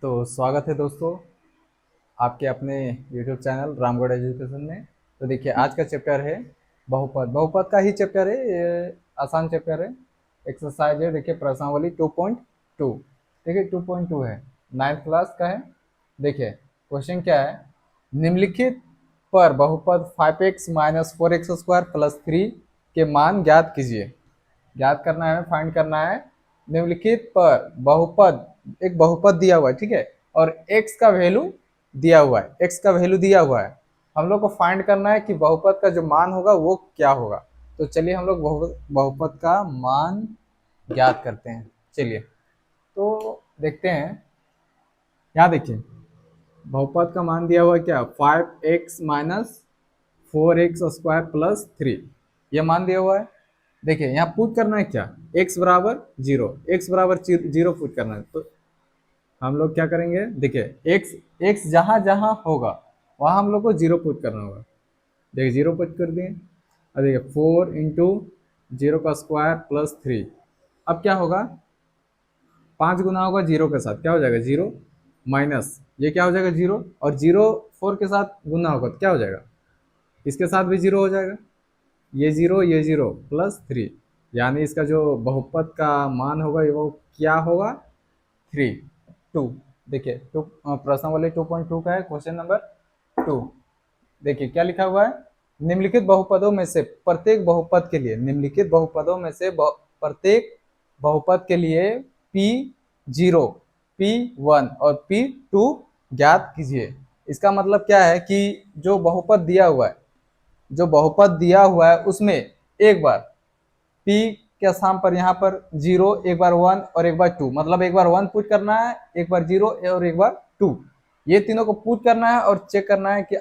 तो स्वागत है दोस्तों आपके अपने YouTube चैनल रामगढ़ एजुकेशन में। तो देखिए आज का चैप्टर है बहुपद। बहुपद का ही चैप्टर है ये, आसान चैप्टर है। एक्सरसाइज है, देखिए प्रश्नावली 2.2। देखिए 2.2 है, 9th क्लास का है। देखिए क्वेश्चन क्या है, निम्नलिखित पर बहुपद 5x माइनस 4x² प्लस 3 के मान ज्ञात कीजिए। ज्ञात करना है, फाइंड करना है। निम्नलिखित पर बहुपद, एक बहुपद दिया हुआ है, ठीक है, और x का वैल्यू दिया हुआ है, x का वैल्यू दिया हुआ है। हम लोग को फाइंड करना है कि बहुपद का जो मान होगा वो क्या होगा। तो चलिए हम लोग बहुपद का मान ज्ञात करते हैं। चलिए तो देखते हैं। यहाँ देखिए बहुपद का मान दिया हुआ है क्या, 5x माइनस 4x² प्लस 3, यह मान दिया हुआ है। देखिए यहाँ पुट करना है क्या, x बराबर जीरो, x बराबर जीरो पुट करना है। तो हम लोग क्या करेंगे, देखिए x जहां जहां होगा वहां हम लोग को जीरो पुट करना होगा। देखिए जीरो पुट कर दिए। और देखिए 4 × 0 का स्क्वायर प्लस 3। अब क्या होगा, 5 गुना होगा जीरो के साथ, क्या हो जाएगा जीरो, माइनस ये क्या हो जाएगा जीरो, और जीरो 4 के साथ गुना होगा तो क्या हो जाएगा, इसके साथ भी जीरो हो जाएगा। ये जीरो प्लस 3, यानी इसका जो बहुपद का मान होगा वो क्या होगा, 3 2। देखिए टू, प्रश्न वाले 2.2 का है, क्वेश्चन नंबर 2। देखिए क्या लिखा हुआ है, निम्नलिखित बहुपदों में से प्रत्येक बहुपद के लिए, निम्नलिखित बहुपदों में से प्रत्येक बहुपद के लिए P0, P1 और P2 ज्ञात कीजिए। इसका मतलब क्या है कि जो बहुपद दिया हुआ है, जो बहुपद दिया हुआ है उसमें एक बार p के स्थान पर यहाँ पर जीरो, एक बार वन और एक बार टू, मतलब एक बार वन पुट करना है, एक बार जीरो और एक बार टू, ये तीनों को पुट करना है और चेक करना है कि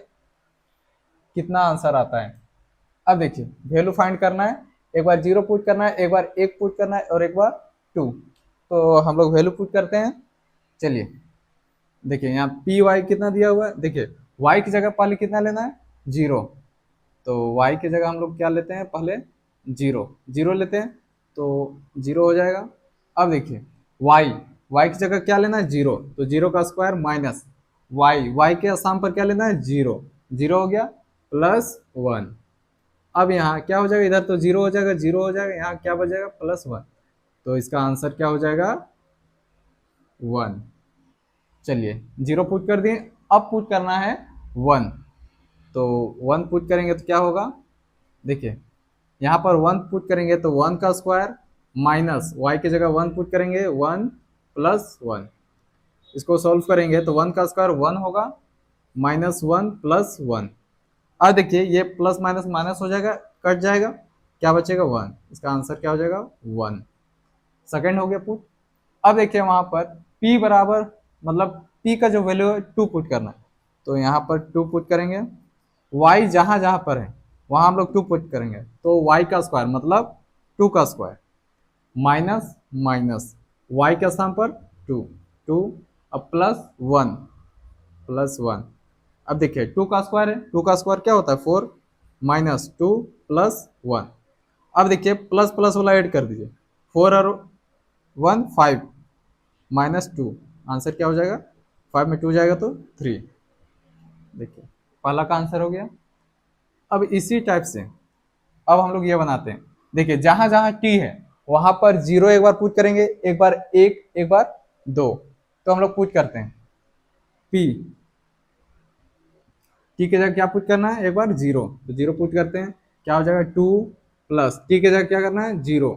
कितना आंसर आता है। अब देखिए वैल्यू फाइंड करना है, एक बार जीरो पुट करना है, एक बार एक पुट करना है और एक बार टू। तो हम लोग वैल्यू पुट करते हैं। चलिए देखिए यहाँ पी वाई कितना दिया हुआ है, देखिए वाई की जगह पहले कितना लेना है, जीरो। तो y की जगह हम लोग क्या लेते हैं, पहले जीरो, जीरो लेते हैं तो जीरो हो जाएगा। अब देखिए y, y की जगह क्या लेना है जीरो, तो जीरो का स्क्वायर माइनस y के स्थान पर क्या लेना है जीरो, जीरो हो गया प्लस वन। अब यहाँ क्या हो जाएगा, इधर तो जीरो हो जाएगा, जीरो हो जाएगा, यहाँ क्या बचेगा प्लस वन। तो इसका आंसर क्या हो जाएगा, वन। चलिए जीरो पुट कर दिए, अब पुट करना है वन। तो वन पुट करेंगे तो क्या होगा, देखिए यहाँ पर वन पुट करेंगे तो वन का स्क्वायर माइनस वाई की जगह वन पुट करेंगे, वन प्लस वन। इसको सॉल्व करेंगे तो वन का स्क्वायर वन होगा, माइनस वन प्लस वन। अब देखिए ये प्लस माइनस माइनस हो जाएगा, कट जाएगा, क्या बचेगा वन। इसका आंसर क्या हो जाएगा, वन। सेकेंड हो गया पुट। अब देखिए वहां पर p बराबर, मतलब p का जो वैल्यू है टू पुट करना है। तो यहाँ पर टू पुट करेंगे, y जहां जहां पर है वहां हम लोग टू पुट करेंगे, तो y का स्क्वायर मतलब टू का स्क्वायर माइनस माइनस y के स्थान पर टू, टू, अब प्लस वन, प्लस वन। अब देखिए टू का स्क्वायर है, टू का स्क्वायर क्या होता है four, minus two plus one. अब देखिए प्लस प्लस वाला ऐड कर दीजिए, फोर और one five, minus two, answer क्या हो जाएगा, फाइव में टू जाएगा तो थ्री। देखिए पहला का आंसर हो गया। अब इसी टाइप से अब हम लोग ये बनाते हैं, देखिए जहां जहां टी है वहां पर जीरो एक बार पुट करेंगे, एक बार एक बार दो। तो हम लोग पुट करते हैं पी, टी की जगह क्या पुट करना है, एक बार जीरो, तो जीरो पुट करते हैं, क्या हो जाएगा टू, प्लस टी की जगह क्या करना है zero,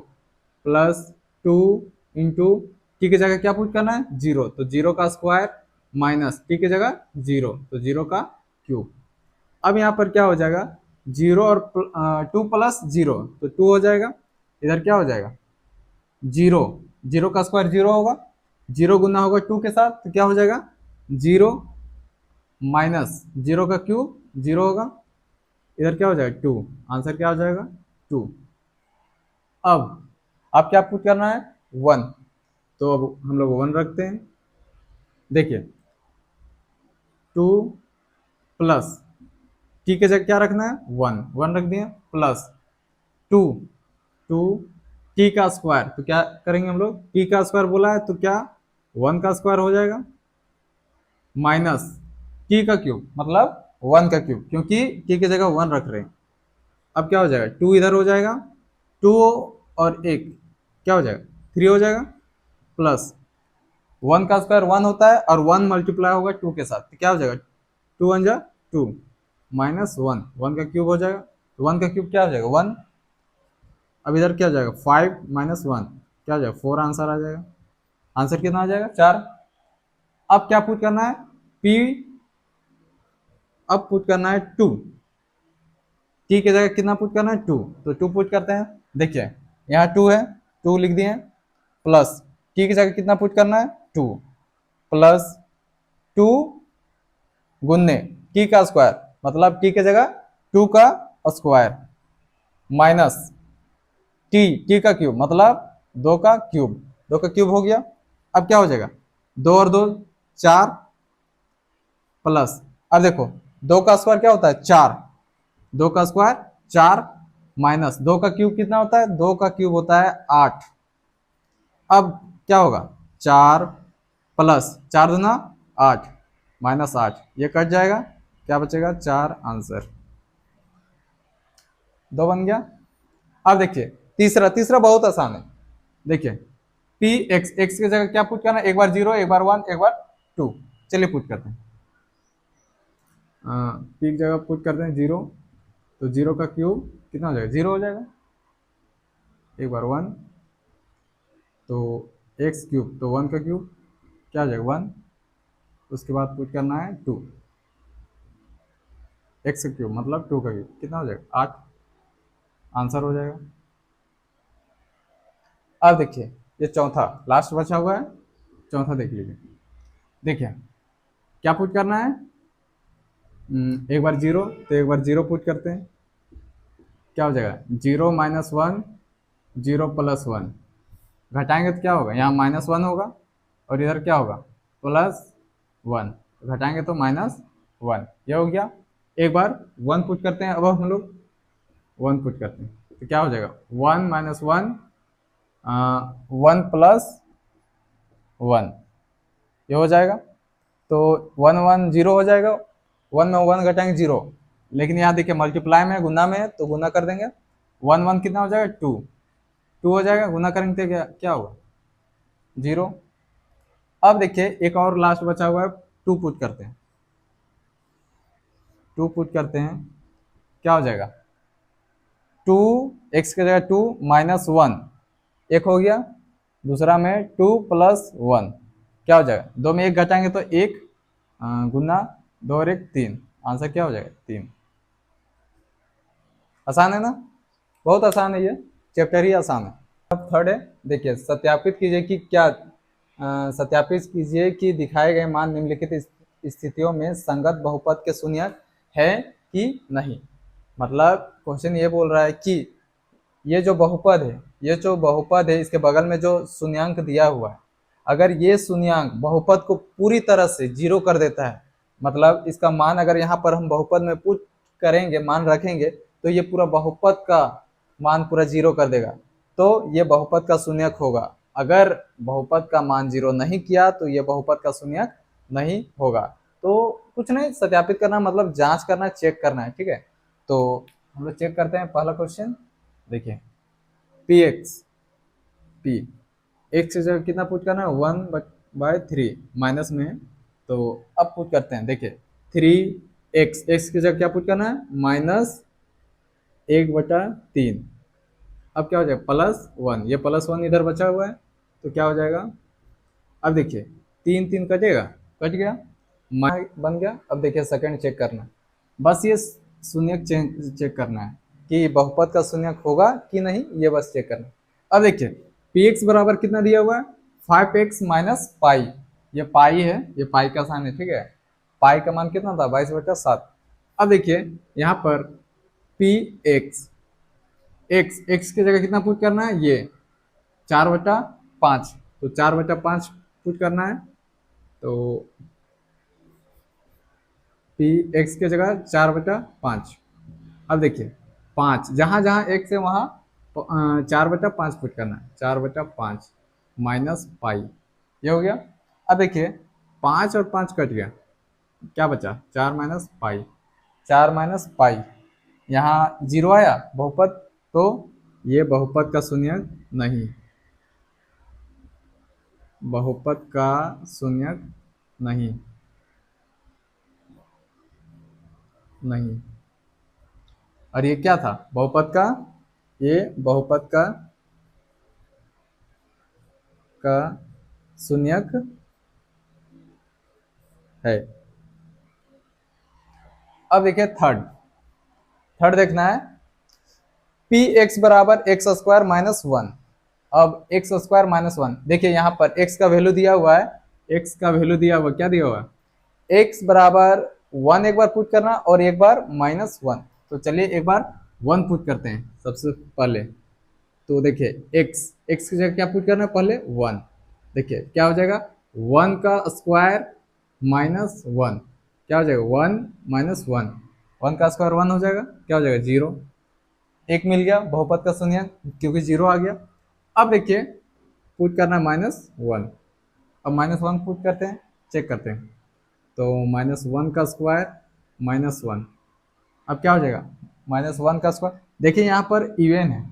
plus two into T की जगह क्या पुट करना है जीरो, तो जीरो का स्क्वायर माइनस टी की जगह जीरो, तो जीरो का क्यूब। अब यहाँ पर क्या हो जाएगा, जीरो और टू प्लस जीरो तो टू हो जाएगा, इधर क्या हो जाएगा जीरो, जीरो का स्क्वायर जीरो होगा, जीरो गुना होगा टू के साथ तो क्या हो जाएगा जीरो, माइनस जीरो का क्यूब जीरो होगा, इधर क्या हो जाएगा टू, आंसर क्या हो जाएगा टू। अब क्या पुट करना है वन, तो अब हम लोग वन रखते हैं। देखिए टू प्लस टी के जगह क्या रखना है वन, वन रख दिए, प्लस टू, टू टी का स्क्वायर, तो क्या करेंगे हम लोग, टी का स्क्वायर बोला है तो क्या वन का स्क्वायर हो जाएगा, माइनस टी का क्यूब मतलब 1 का क्यूब, क्योंकि टी की जगह 1 रख रहे हैं। अब क्या हो जाएगा, 2 इधर हो जाएगा, 2 और 1 क्या हो जाएगा, 3 हो जाएगा, प्लस 1 का स्क्वायर 1 होता है और 1 मल्टीप्लाई होगा 2 के साथ, तो क्या हो जाएगा, 2 1 जा 2 माइनस 1, 1 का क्यूब हो जाएगा, तो 1 का क्यूब क्या हो जाएगा 1। अब इधर क्या हो जाएगा 5 माइनस 1 क्या हो जाएगा 4, आंसर आ जाएगा। आंसर कितना आ जाएगा 4। अब क्या पुट करना है, पी, अब पुट करना है 2, टी की जगह कितना पुट करना है 2, तो 2 पुट करते हैं। देखिए यहाँ 2 है, 2 लिख दिए, प्लस टी की जगह कितना पुट करना है 2, प्लस 2 गुन्ने टी का स्क्वायर मतलब टी की जगह 2 का स्क्वायर, माइनस टी का क्यूब मतलब 2 का क्यूब, 2 का क्यूब हो गया। अब क्या हो जाएगा, 2 और 2 4, प्लस अब देखो 2 का स्क्वायर क्या होता है 4, 2 का स्क्वायर 4, माइनस 2 का क्यूब कितना होता है, 2 का क्यूब होता है 8। अब क्या होगा 4 प्लस 4 दूना 8 माइनस 8, ये कट जाएगा, क्या बचेगा 4, आंसर 2 बन गया। अब देखिए तीसरा, तीसरा बहुत आसान है। देखिए पी एक्स, एक्स की जगह क्या पुट करना है, एक बार 0 एक बार 1 एक बार 2, चलिए पुट करते हैं। पी की जगह पुट करते हैं 0, तो 0 का क्यूब कितना हो जाएगा 0 हो जाएगा, एक बार 1, तो एक्स क्यूब तो 1 का क्यूब क्या हो जाएगा 1, उसके बाद पुट करना है 2, एक्स का क्यूब मतलब 2 का क्यूब कितना हो जाएगा 8, आंसर हो जाएगा। अब देखिए ये चौथा लास्ट बचा हुआ है, चौथा देख लीजिए। देखिए क्या पुट करना है, एक बार 0 तो एक बार 0 पुट करते हैं, क्या हो जाएगा 0 माइनस 1, 0 प्लस 1, घटाएंगे तो क्या होगा, यहाँ माइनस 1 होगा और इधर क्या होगा प्लस 1, घटाएंगे तो माइनस 1, ये हो गया। एक बार 1 पुट करते हैं, अब हम लोग 1 पुट करते हैं तो क्या हो जाएगा 1 माइनस 1, 1 प्लस 1, ये हो जाएगा। तो 1 1 0 हो जाएगा, 1 में 1 घटाएंगे 0, लेकिन यहाँ देखिए मल्टीप्लाई में गुना में है तो गुना कर देंगे, 1 1 कितना हो जाएगा 2, 2 हो जाएगा, गुना करेंगे तो क्या क्या होगा 0। अब देखिए एक और लास्ट बचा हुआ है, 2 पुट करते हैं, 2 पुट करते हैं, क्या हो जाएगा 2, एक्स की जगह 2 माइनस 1, एक हो गया, दूसरा में 2 प्लस 1 क्या हो जाएगा, 2 में 1 घटाएंगे तो 1, गुना 2 और 1 3, आंसर क्या हो जाएगा 3। आसान है ना, बहुत आसान है, ये चैप्टर ही आसान है। अब थर्ड है, देखिए सत्यापित कीजिए कि क्या सत्यापित कीजिए कि दिखाए गए मान निम्नलिखित स्थितियों में संगत बहुपद के शून्यक है कि नहीं। मतलब क्वेश्चन ये बोल रहा है कि ये जो बहुपद है, ये जो बहुपद है इसके बगल में जो शून्यांक दिया हुआ है, अगर ये शून्यांक बहुपद को पूरी तरह से 0 कर देता है, मतलब इसका मान अगर यहाँ पर हम बहुपद में पुट करेंगे, मान रखेंगे, तो ये पूरा बहुपद का मान पूरा 0 कर देगा, तो ये बहुपद का शून्यक होगा। अगर बहुपद का मान 0 नहीं किया तो ये बहुपद का शून्यक नहीं होगा। तो कुछ नहीं, सत्यापित करना मतलब जांच करना, चेक करना है, ठीक है। तो हम लोग चेक करते हैं पहला क्वेश्चन। देखिए पी एक्स, पी एक्स की जगह कितना पुट करना है 1/3 माइनस में, तो अब पुट करते हैं। देखिए 3x, एक्स की जगह क्या पुट करना है -1/3, अब क्या हो जाएगा +1, ये +1 इधर बचा हुआ है तो क्या हो जाएगा, अब देखिए 3 3 कटेगा, कट गया, बन गया। अब देखिए सेकंड चेक करना, बस ये शून्यक चेक करना है कि बहुपद का शून्यक होगा कि नहीं, ये बस चेक करना। अब देखिए पी एक्स बराबर कितना दिया हुआ है 5x माइनस पाई, ये पाई है, ये पाई का साइन है, ठीक है। पाई का मान कितना था 22/7। अब देखिए यहाँ पर पी एक्स, एक्स एक्स की जगह कितना पुट करना है, ये 4/5, तो 4/5 पुट करना है, तो पी एक्स की जगह 4/5। अब देखिए 5 जहाँ जहाँ एक्स है वहाँ 4/5 पुट करना है, 4/5 माइनस पाई, ये हो गया। अब देखिए 5 और 5 कट गया, क्या बचा, 4 - पाई, 4 - पाई, यहाँ जीरो आया बहुपद, तो ये बहुपद का शून्यक नहीं, बहुपद का शून्यक नहीं, नहीं। और ये क्या था बहुपद का, ये बहुपद का शून्यक है। अब देखिए थर्ड, थर्ड देखना है, पी एक्स बराबर एक्स स्क्वायर माइनस वन। अब एक्स स्क्वायर माइनस वन, देखिए यहाँ पर एक्स का वैल्यू दिया हुआ है, एक्स का वैल्यू दिया हुआ, क्या दिया हुआ है, एक्स बराबर वन एक बार पुट करना और एक बार माइनस वन। तो चलिए एक बार वन पुट करते हैं सबसे पहले। तो देखिए एक्स, एक्स की जगह क्या पुट करना है पहले, वन। देखिए क्या हो जाएगा, वन का स्क्वायर माइनस वन, क्या हो जाएगा, वन माइनस वन, वन का स्क्वायर वन हो जाएगा, क्या हो जाएगा, जीरो। एक मिल गया बहुपद का शून्यक क्योंकि जीरो आ गया। अब देखिए पुट करना है माइनस वन, अब माइनस वन पुट करते हैं, चेक करते हैं। तो माइनस वन का स्क्वायर माइनस वन, अब क्या हो जाएगा, माइनस वन का स्क्वायर। देखिए यहाँ पर इवन है,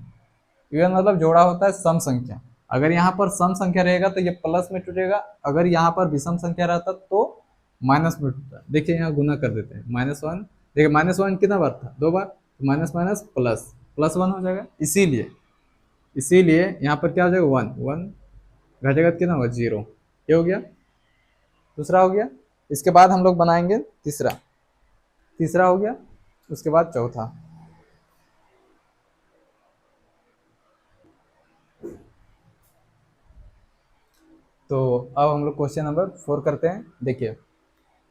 इवन मतलब जोड़ा होता है सम संख्या, अगर यहाँ पर सम संख्या रहेगा तो ये प्लस में टूटेगा, अगर यहाँ पर विषम संख्या रहता तो माइनस में टूटता। देखिए यहाँ गुना कर देते हैं, माइनस वन, देखिए माइनस वन कितना बार था, दो बार, तो minus minus plus, plus one हो जाएगा। इसीलिए, इसीलिए यहाँ पर क्या हो जाएगा, वन, वन घटेगा तो कितना होगा, जीरो। ये हो गया, दूसरा हो गया। इसके बाद हम लोग बनाएंगे तीसरा, तीसरा हो गया, उसके बाद चौथा। तो अब हम लोग क्वेश्चन नंबर 4 करते हैं। देखिए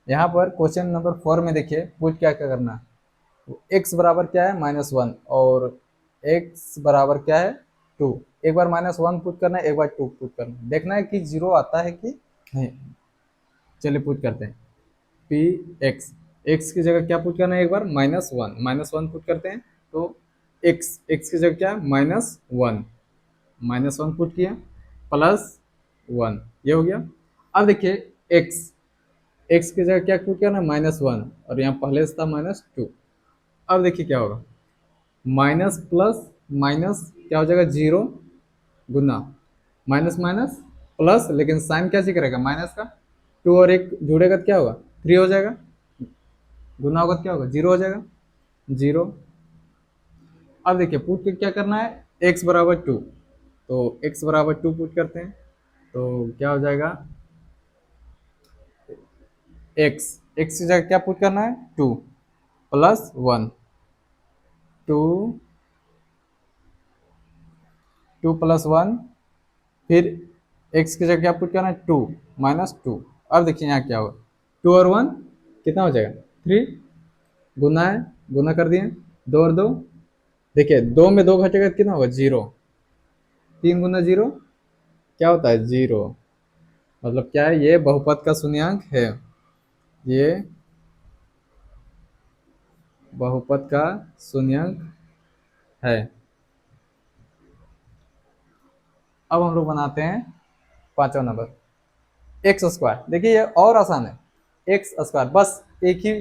यहाँ पर क्वेश्चन नंबर 4 में देखिए पुट क्या क्या करना है, एक्स बराबर क्या है, माइनस वन, और एक्स बराबर क्या है, टू। एक बार माइनस वन पुट करना है, एक बार टू पुट करना है, देखना है कि जीरो आता है कि नहीं। चलिए पुट करते हैं, पी एक्स, एक्स की जगह क्या पुट करना है, एक बार minus one, minus one put करते हैं। तो एक्स, एक्स की जगह क्या है, minus one, minus one put किया, प्लस वन, ये हो गया। अब देखिए एक्स, एक्स की जगह क्या पुट करना है, माइनस वन, और यहाँ पहले से था माइनस टू। अब देखिए क्या होगा, माइनस प्लस माइनस क्या हो जाएगा, जीरो, गुना माइनस माइनस प्लस, लेकिन साइन कैसे करेगा माइनस का, टू और एक जुड़ेगा तो क्या होगा, थ्री हो जाएगा, गुना होगा तो क्या होगा, जीरो हो जाएगा, जीरो। अब देखिए पुट के क्या करना है, एक्स बराबर टू, तो एक्स बराबर टू पुट करते हैं। तो क्या हो जाएगा, एक्स, एक्स की जगह क्या पुट करना है, two, plus one, two, two plus one, फिर एक्स की जगह क्या पुट करना है, टू, माइनस टू। अब देखिए यहाँ क्या होगा, टू और वन कितना हो जाएगा, थ्री, गुना है, गुना कर दिए, दो और दो, देखिए दो में दो घटेगा तो कितना होगा, जीरो, तीन गुना जीरो क्या होता है, जीरो। मतलब क्या है, ये बहुपद का शून्यंक है, ये बहुपद का शून्यंक है। अब हम लोग बनाते हैं पांचवा नंबर, एक्स स्क्वायर। देखिए ये और आसान है, एक्स स्क्वायर, बस एक ही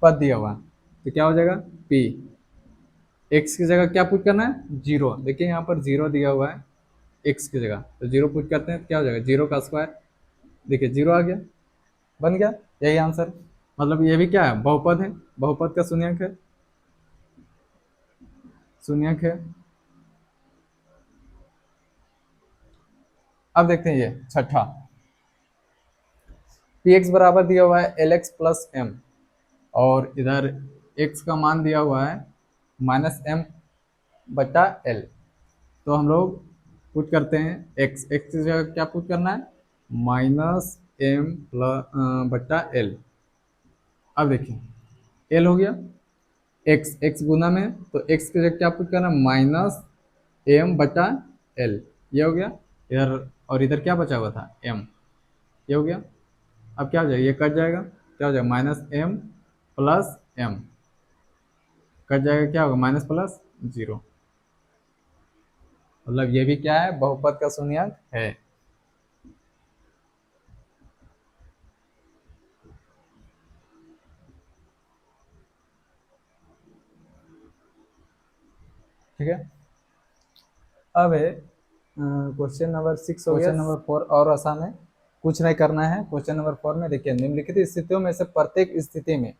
पद दिया हुआ है, तो क्या हो जाएगा, पी एक्स की जगह क्या पुट करना है, जीरो। देखिए यहाँ पर जीरो दिया हुआ है एक्स की जगह, तो जीरो पुट करते हैं तो क्या हो जाएगा, जीरो का स्क्वायर, देखिए जीरो आ गया, बन गया, यही आंसर। मतलब ये भी क्या है, बहुपद है, बहुपद का शून्यंक है, शून्यंक है। अब देखते हैं ये छठा, पी एक्स बराबर दिया हुआ है एल एक्स प्लस एम, और इधर एक्स का मान दिया हुआ है माइनस एम बटा एल। तो हम लोग पुट करते हैं एक्स, एक्स की जगह क्या पुट करना है, माइनस एम प्लस बटा एल। अब देखिए एल हो गया, एक्स, एक्स गुना में, तो एक्स की जगह क्या पुट करना है, माइनस एम बटा एल, ये हो गया। इधर और इधर क्या बचा हुआ था, एम, ये हो गया। अब क्या हो जाएगा, ये कट जाएगा, क्या हो जाएगा, minus M plus M, cut जाएगा, क्या होगा, माइनस प्लस जीरो। मतलब ये भी क्या है, बहुपद का शून्यंक है। ठीक है। अब है क्वेश्चन नंबर 6 हो गया। क्वेश्चन नंबर 4 और आसान है, कुछ नहीं करना है। क्वेश्चन नंबर 4 में देखिए, निम्नलिखित स्थितियों में से प्रत्येक स्थिति में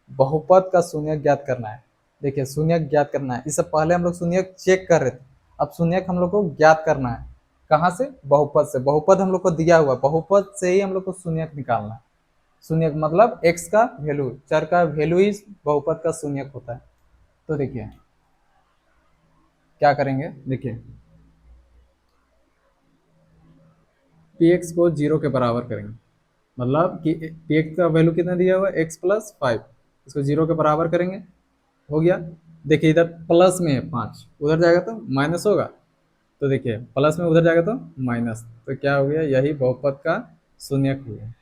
बहुपद का शून्यक ज्ञात करना है। देखिए शून्यक ज्ञात करना है, इससे पहले हम लोग शून्यक चेक कर रहे थे, अब शून्यक हम लोग को ज्ञात करना है। कहाँ से? बहुपद से। बहुपद हम लोग को दिया हुआ, बहुपद से ही हम लोग को शून्यक निकालना है। शून्यक मतलब एक्स का वैल्यू, चर का वैल्यू ही बहुपद का शून्यक होता है। तो देखिए क्या करेंगे, देखिए पी एक्स को 0 के बराबर करेंगे, मतलब कि पी एक्स का वैल्यू कितना दिया हुआ है, एक्स प्लस 5, इसको 0 के बराबर करेंगे, हो गया। देखिए इधर प्लस में है 5, उधर जाएगा तो माइनस होगा, तो देखिए प्लस में उधर जाएगा तो माइनस, तो क्या हो गया, यही बहुपद का शून्यक हो गया।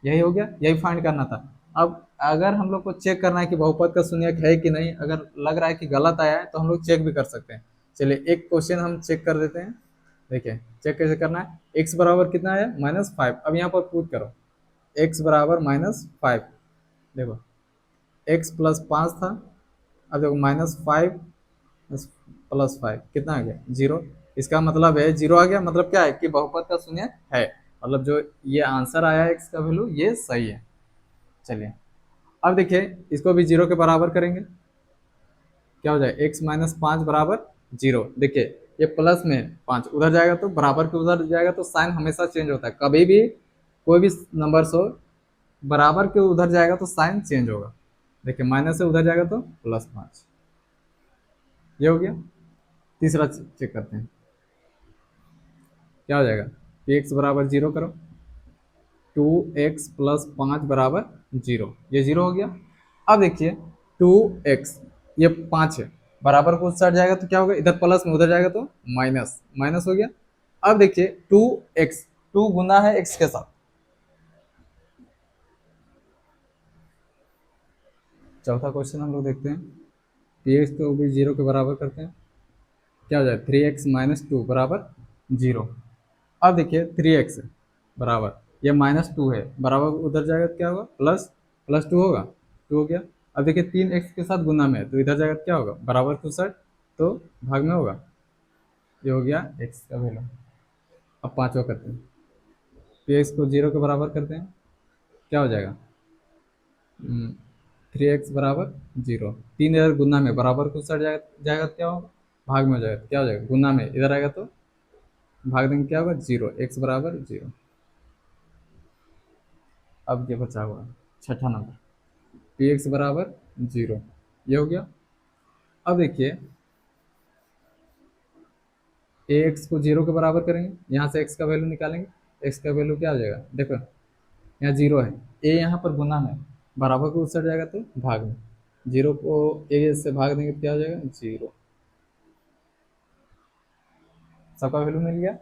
यही हो गया, यही फाइंड करना था। अब अगर हम लोग को चेक करना है कि बहुपद का शून्यक है कि नहीं, अगर लग रहा है कि गलत आया है तो हम लोग चेक भी कर सकते हैं। चलिए एक क्वेश्चन हम चेक कर देते हैं। देखिए चेक कैसे करना है, x बराबर कितना है, -5। अब यहाँ पर पुट करो, x बराबर -5। देखो x प्लस 5 था, अब देखो -5 प्लस 5 कितना आ गया, 0। इसका मतलब है 0 आ गया, मतलब क्या है कि बहुपद का शून्य है, मतलब जो ये आंसर आया है x का वैल्यू ये सही है। चलिए अब देखिए इसको भी 0 के बराबर करेंगे, क्या हो जाएगा, x माइनस 5 बराबर 0। देखिए ये प्लस में 5 उधर जाएगा तो बराबर के उधर जाएगा तो साइन हमेशा चेंज होता है, कभी भी कोई भी नंबर हो बराबर के उधर जाएगा तो साइन चेंज होगा। देखिए माइनस से उधर जाएगा तो +5, ये हो गया। तीसरा चेक करते हैं, क्या हो जाएगा, पी एक्स बराबर 0 करो, 2x प्लस 5 बराबर 0, ये 0 हो गया। अब देखिए 2x, ये 5 है, बराबर को उस साइड जाएगा तो क्या होगा, इधर प्लस में उधर जाएगा तो माइनस, माइनस हो गया। अब देखिए 2x, 2 गुना है x के साथ। चौथा क्वेश्चन हम लोग देखते हैं, पी एक्स को भी 0 के बराबर करते हैं, क्या हो जाएगा, 3x माइनस 2 बराबर 0। अब देखिए 3x बराबर, ये -2 है, बराबर उधर जाएगा तो क्या होगा, प्लस प्लस 2 होगा, 2 हो गया। अब देखिए 3x के साथ गुना में है तो इधर जाएगा तो क्या होगा, बराबर के साइड तो भाग में होगा, ये हो गया x का वैल्यू। अब पांचवा करते हैं, पी एक्स को 0 के बराबर करते हैं, क्या हो जाएगा, 3x बराबर 0, 3 इधर गुना में, बराबर को साइड जाएगा जाएगा तो क्या होगा, भाग में हो जाएगा, क्या हो जाएगा, गुना में इधर आएगा तो भाग देंगे, क्या होगा, 0, x बराबर 0। अब ये बचा हुआ छठा नंबर, पी एक्स बराबर 0, ये हो गया। अब देखिए ए एक्स को 0 के बराबर करेंगे, यहाँ से x का वैल्यू निकालेंगे, x का वैल्यू क्या हो जाएगा, देखो यहाँ 0 है, a यहाँ पर गुना में, बराबर को उस साइड जाएगा तो भाग में, 0 को a से भाग देंगे तो क्या हो जाएगा, 0। सबका वैल्यू मिल गया।